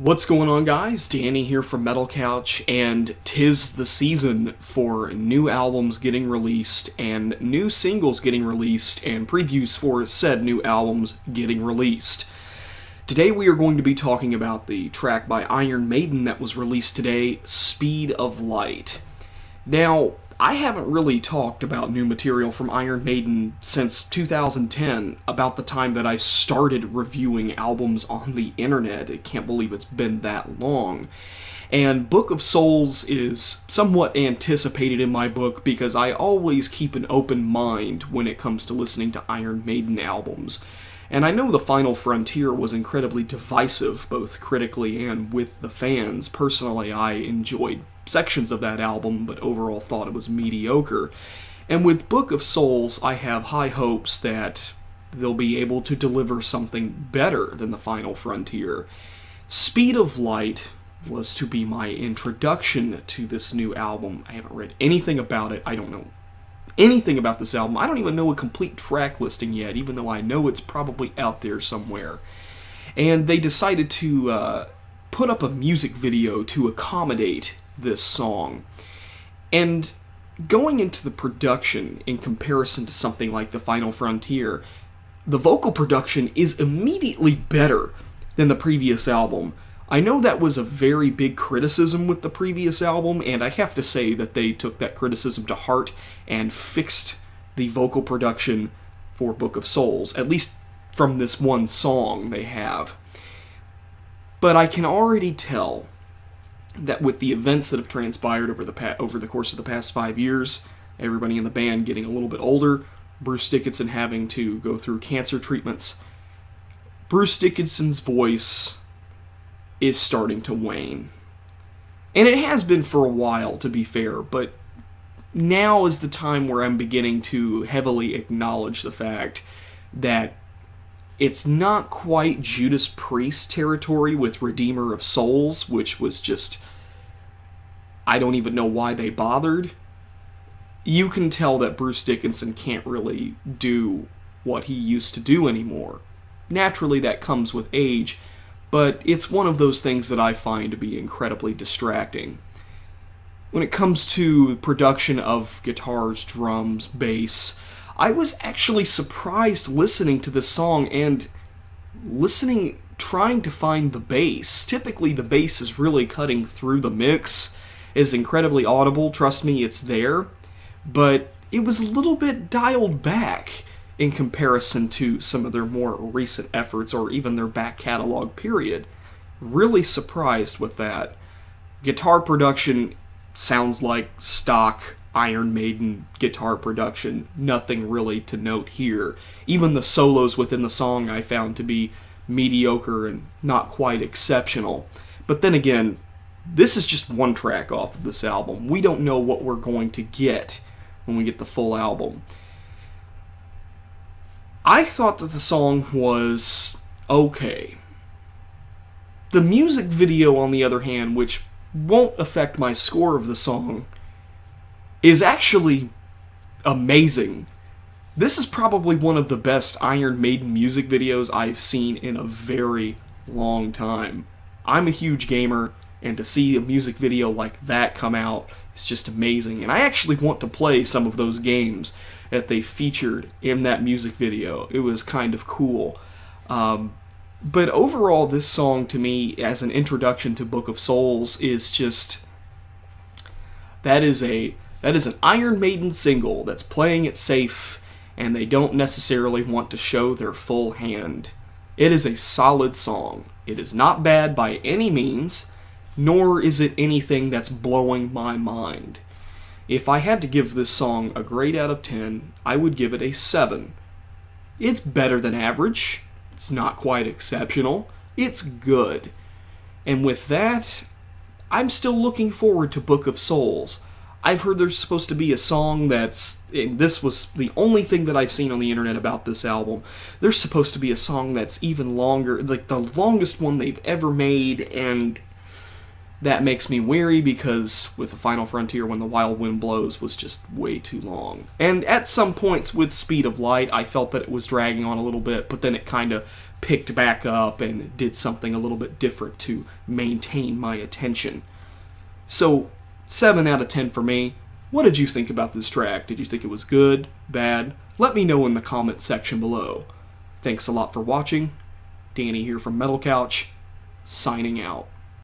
What's going on, guys? Danny here from Metal Couch, and 'tis the season for new albums getting released and new singles getting released and previews for said new albums getting released. Today we are going to be talking about the track by Iron Maiden that was released today, Speed of Light. Now, I haven't really talked about new material from Iron Maiden since 2010, about the time that I started reviewing albums on the internet. I can't believe it's been that long. And Book of Souls is somewhat anticipated in my book because I always keep an open mind when it comes to listening to Iron Maiden albums. And I know The Final Frontier was incredibly divisive, both critically and with the fans. Personally, I enjoyed sections of that album, but overall thought it was mediocre. And with Book of Souls, I have high hopes that they'll be able to deliver something better than The Final Frontier. Speed of Light was to be my introduction to this new album. I haven't read anything about it. I don't know anything about this album. I don't even know a complete track listing yet, even though I know it's probably out there somewhere. And they decided to put up a music video to accommodate this song. And going into the production in comparison to something like The Final Frontier, the vocal production is immediately better than the previous album. I know that was a very big criticism with the previous album, and I have to say that they took that criticism to heart and fixed the vocal production for Book of Souls, at least from this one song they have. But I can already tell that with the events that have transpired over the course of the past 5 years, everybody in the band getting a little bit older, Bruce Dickinson having to go through cancer treatments, Bruce Dickinson's voice is starting to wane. And it has been for a while, to be fair, but now is the time where I'm beginning to heavily acknowledge the fact that it's not quite Judas Priest territory with Redeemer of Souls, which was just, I don't even know why they bothered. You can tell that Bruce Dickinson can't really do what he used to do anymore. Naturally, that comes with age, but it's one of those things that I find to be incredibly distracting. When it comes to production of guitars, drums, bass, I was actually surprised listening to this song and trying to find the bass. Typically the bass is really cutting through the mix, is incredibly audible, trust me, it's there, but it was a little bit dialed back in comparison to some of their more recent efforts or even their back catalog period. Really surprised with that. Guitar production sounds like stock Iron Maiden guitar production, nothing really to note here. Even the solos within the song I found to be mediocre and not quite exceptional. But then again, this is just one track off of this album. We don't know what we're going to get when we get the full album. I thought that the song was okay. The music video, on the other hand, which won't affect my score of the song, is actually amazing. This is probably one of the best Iron Maiden music videos I've seen in a very long time. I'm a huge gamer, and to see a music video like that come out is just amazing. And I actually want to play some of those games that they featured in that music video. It was kind of cool. But overall, this song to me, as an introduction to Book of Souls, is just, that is an Iron Maiden single that's playing it safe, and they don't necessarily want to show their full hand. It is a solid song. It is not bad by any means, nor is it anything that's blowing my mind. If I had to give this song a grade out of 10, I would give it a 7. It's better than average. It's not quite exceptional. It's good. And with that, I'm still looking forward to Book of Souls. I've heard there's supposed to be a song and this was the only thing that I've seen on the internet about this album, there's supposed to be a song that's even longer, it's like the longest one they've ever made, and that makes me weary because with The Final Frontier, When the Wild Wind Blows was just way too long. And at some points with Speed of Light, I felt that it was dragging on a little bit, but then it kind of picked back up and did something a little bit different to maintain my attention. So, 7 out of 10 for me. What did you think about this track? Did you think it was good, bad? Let me know in the comment section below. Thanks a lot for watching. Danny here from Metal Couch, signing out.